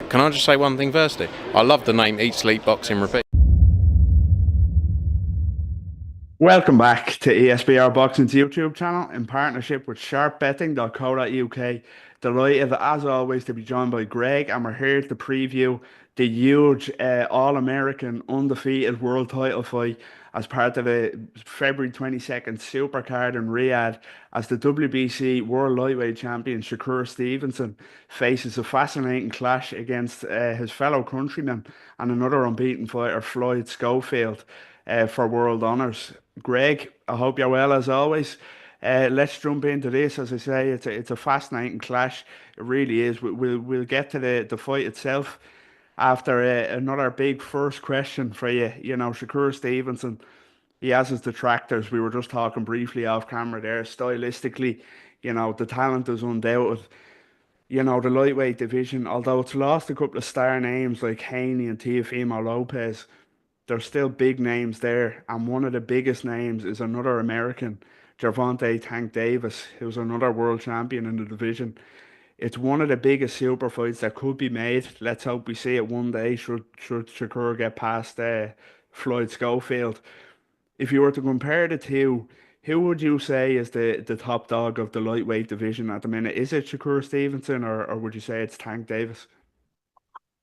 Can I just say one thing firstly? I love the name Eat Sleep Boxing Repeat. Welcome back to ESBR Boxing's YouTube channel in partnership with sharpbetting.co.uk. Delighted as always to be joined by Greg, and we're here to preview the huge All-American undefeated world title fight as part of the February 22nd supercard in Riyadh, as the WBC World Lightweight Champion Shakur Stevenson faces a fascinating clash against his fellow countryman and another unbeaten fighter, Floyd Schofield, for world honours. Greg, I hope you're well as always. Let's jump into this. As I say, it's a fascinating clash. It really is. We'll get to the fight itself after another big first question for you. You know, Shakur Stevenson, he has his detractors. We were just talking briefly off camera there. Stylistically, you know, the talent is undoubted. You know, the lightweight division, although it's lost a couple of star names like Haney and Teofimo Lopez, there's still big names there, and one of the biggest names is another American, Gervonta Tank Davis, who's another world champion in the division. It's one of the biggest super fights that could be made. Let's hope we see it one day. Should Shakur get past Floyd Schofield? If you were to compare the two, who would you say is the top dog of the lightweight division at the minute? Is it Shakur Stevenson, or would you say it's Tank Davis?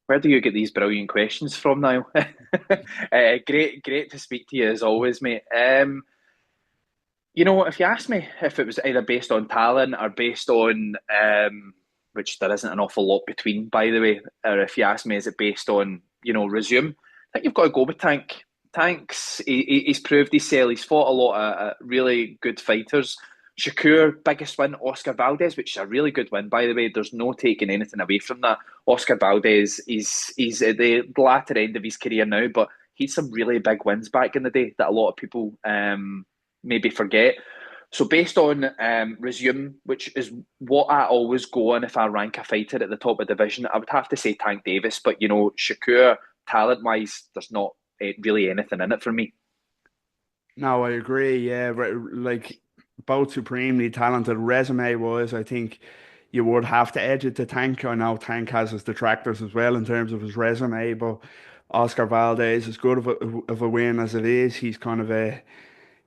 Where do you get these brilliant questions from now? Great to speak to you as always, mate. You know, if you asked me if it was either based on talent or based on, which there isn't an awful lot between, by the way, or if you ask me, is it based on, resume? I think you've got to go with Tank. He's proved his sell. He's fought a lot of really good fighters. Shakur, biggest win, Oscar Valdez, which is a really good win, by the way. There's no taking anything away from that. Oscar Valdez, he's at the latter end of his career now, but he's some really big wins back in the day that a lot of people maybe forget. So based on resume, which is what I always go on if I rank a fighter at the top of the division, I would have to say Tank Davis. But, Shakur, talent-wise, there's not really anything in it for me. No, I agree. Yeah, like both supremely talented. Resume-wise, I think you would have to edge it to Tank. I know Tank has his detractors as well in terms of his resume, but Oscar Valdez, as good of a win as it is, he's kind of it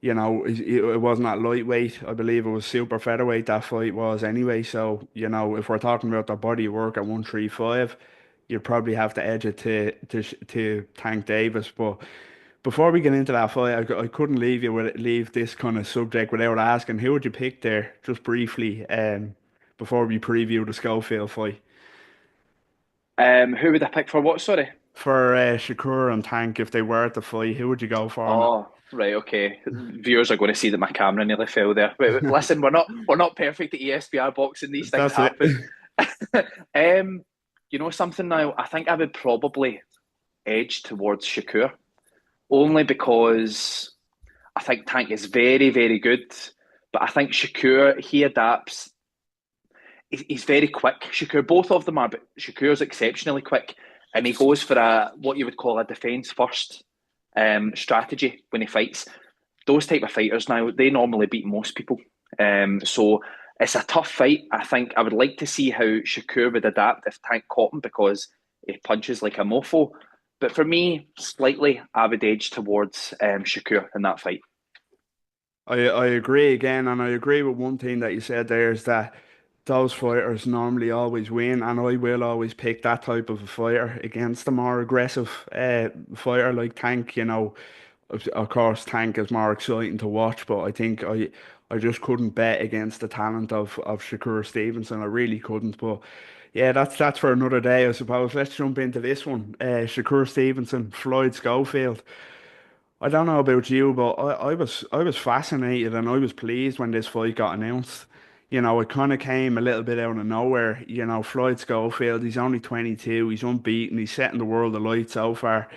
wasn't at lightweight. I believe it was super featherweight that fight was anyway. So, if we're talking about the body of work at 135, you'd probably have to edge it to Tank Davis. But before we get into that fight, I couldn't leave this kind of subject without asking, who would you pick there, just briefly, before we preview the Schofield fight? Who would I pick for what, sorry? For Shakur and Tank, if they were to fight, who would you go for? Oh, right, okay. Viewers are going to see that my camera nearly fell there. Listen, we're not perfect at ESBR boxing. These things That's it. happen. You know something now? I think I would probably edge towards Shakur, only because I think Tank is very, very good, but I think Shakur, he adapts. He's very quick. Shakur, both of them are, but Shakur's exceptionally quick, and he goes for what you would call a defence first strategy when he fights. Those type of fighters now, they normally beat most people. So it's a tough fight. I think I would like to see how Shakur would adapt if Tank caught him, because he punches like a mofo. But for me, slightly, I would edge towards Shakur in that fight. I agree again, and I agree with one thing that you said there, is that those fighters normally always win, and I will always pick that type of a fighter against a more aggressive fighter like Tank. Of course, Tank is more exciting to watch, but I think I just couldn't bet against the talent of Shakur Stevenson. I really couldn't. But yeah, that's for another day, I suppose. Let's jump into this one. Shakur Stevenson, Floyd Schofield. I don't know about you, but I was fascinated and I was pleased when this fight got announced. It kind of came a little bit out of nowhere. Floyd Schofield, he's only 22, he's unbeaten, he's setting the world alight so far.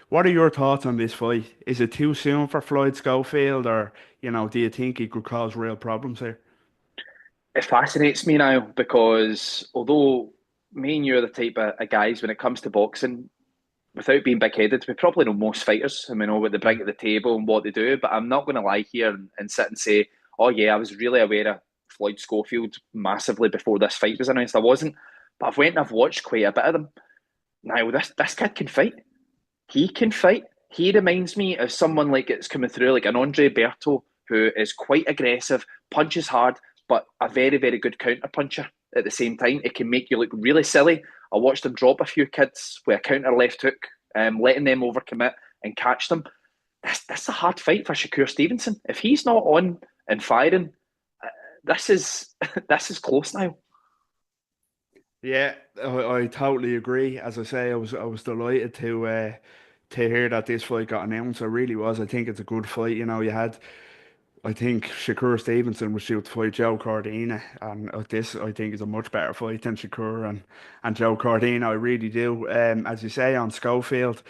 What are your thoughts on this fight? Is it too soon for Floyd Schofield, or, do you think he could cause real problems here? It fascinates me now because although me and you are the type of guys when it comes to boxing, without being big-headed, we probably know most fighters and we know what they bring to the table and what they do, but I'm not going to lie here and sit and say, oh yeah, I was really aware of Floyd Schofield massively before this fight was announced. I wasn't, but I've went and I've watched quite a bit of them. Now this kid can fight. He can fight. He reminds me of someone like it's coming through, like an Andre Berto, who is quite aggressive, punches hard, but a very, very good counter puncher at the same time. It can make you look really silly. I watched him drop a few kids with a counter left hook, letting them overcommit and catch them. That's a hard fight for Shakur Stevenson. If he's not on and firing, this is this is close now. Yeah, I totally agree. As I say, I was delighted to hear that this fight got announced. I really was. I think it's a good fight. You had I think Shakur Stevenson was due to fight Joe Cordina, and this I think is a much better fight than Shakur and Joe Cordina. I really do. As you say on Schofield.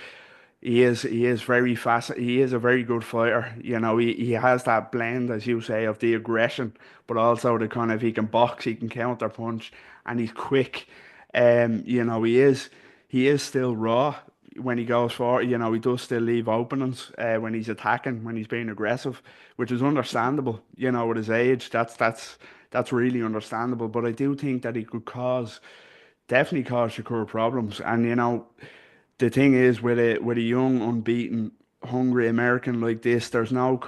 He is very fast. He is a very good fighter. He has that blend, as you say, of the aggression, but also the kind of he can box, he can counter punch, and he's quick. He is still raw when he goes for it. He does still leave openings when he's attacking, when he's being aggressive, which is understandable. With his age, that's really understandable. But I do think that he could definitely cause Shakur problems, and the thing is with a young, unbeaten, hungry American like this, there's no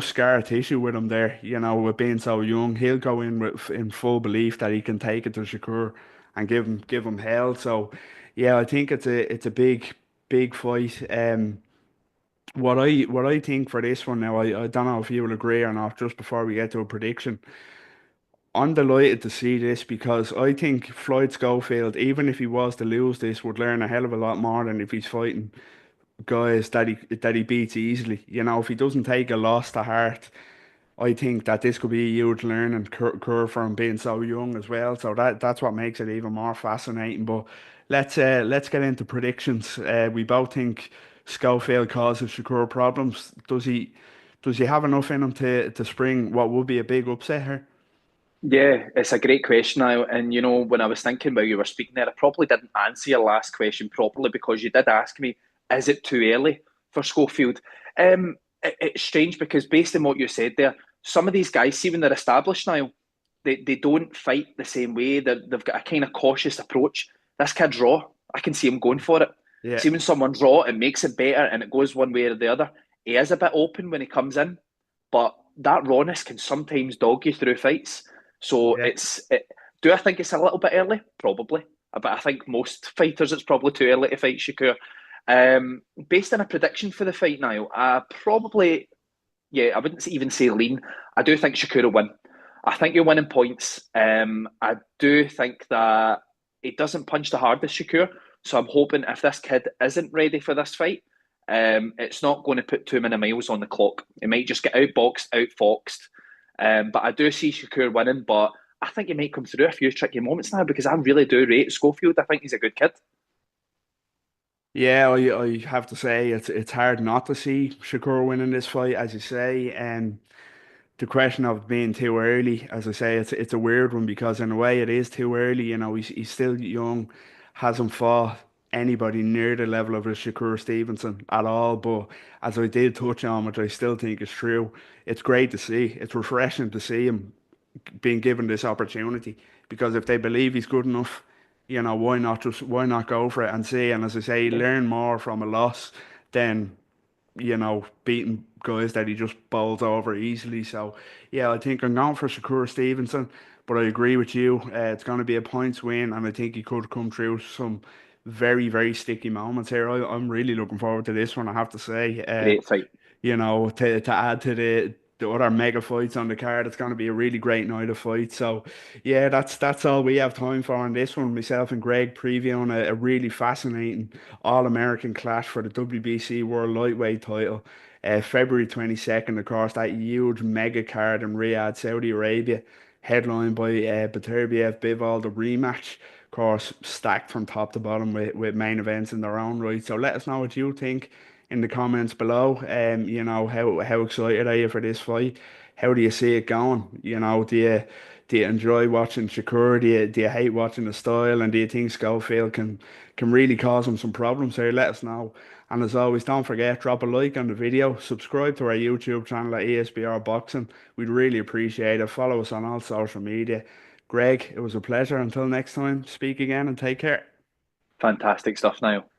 scar tissue with him there. With being so young, he'll go in in full belief that he can take it to Shakur and give him hell. So, yeah, I think it's a big fight. What I think for this one now, I don't know if you will agree or not. Just before we get to a prediction, I'm delighted to see this because I think Floyd Schofield, even if he was to lose this, would learn a hell of a lot more than if he's fighting guys that he beats easily. If he doesn't take a loss to heart, I think that this could be a huge learning curve for him being so young as well. So that's what makes it even more fascinating. But let's get into predictions. We both think Schofield causes Shakur problems. Does he have enough in him to spring what would be a big upset here? Yeah, it's a great question now. And when I was thinking while you were speaking there, I probably didn't answer your last question properly because you did ask me, is it too early for Schofield? It's strange because based on what you said there, some of these guys, see when they're established now, they don't fight the same way. They've got a kind of cautious approach. This kid's raw. I can see him going for it. Yeah, See when someone's raw, it makes it better and it goes one way or the other. He is a bit open when he comes in, but that rawness can sometimes dog you through fights. So yeah. do I think it's a little bit early? Probably. But I think most fighters, it's probably too early to fight Shakur. Based on a prediction for the fight now, probably, yeah, I wouldn't even say lean. I do think Shakur will win. I think he'll win in points. I do think that he doesn't punch the hardest, Shakur. So I'm hoping if this kid isn't ready for this fight, it's not going to put too many miles on the clock. It might just get outboxed, outfoxed. But I do see Shakur winning, but I think he might come through a few tricky moments now because I really do rate Schofield. I think he's a good kid. Yeah, I have to say it's hard not to see Shakur winning this fight, as you say. And the question of being too early, as I say, it's a weird one because in a way it is too early. He's still young, hasn't fought anybody near the level of a Shakur Stevenson at all. But as I did touch on, which I still think is true, it's great to see. It's refreshing to see him being given this opportunity because if they believe he's good enough, why not go for it and see? And as I say, Yeah. learn more from a loss than beating guys that he just bowls over easily. So, yeah, I think I'm going for Shakur Stevenson, but I agree with you. It's going to be a points win, and I think he could come through some very, very sticky moments here. I'm really looking forward to this one, I have to say. Great fight. To add to the other mega fights on the card, it's going to be a really great night of fights. So, yeah, that's all we have time for on this one. Myself and Greg previewing a really fascinating All-American clash for the WBC World Lightweight title. February 22nd, of course, that huge mega card in Riyadh, Saudi Arabia, headlined by Beterbiev Bivol, the rematch. Of course, stacked from top to bottom with main events in their own right. So let us know what you think in the comments below. How excited are you for this fight? How do you see it going? Do you enjoy watching Shakur? Do you hate watching the style? And do you think Schofield can really cause him some problems here? Let us know. And as always, don't forget, drop a like on the video, subscribe to our YouTube channel at ESBR Boxing. We'd really appreciate it. Follow us on all social media. Greg, it was a pleasure. Until next time, speak again and take care. Fantastic stuff, Niall.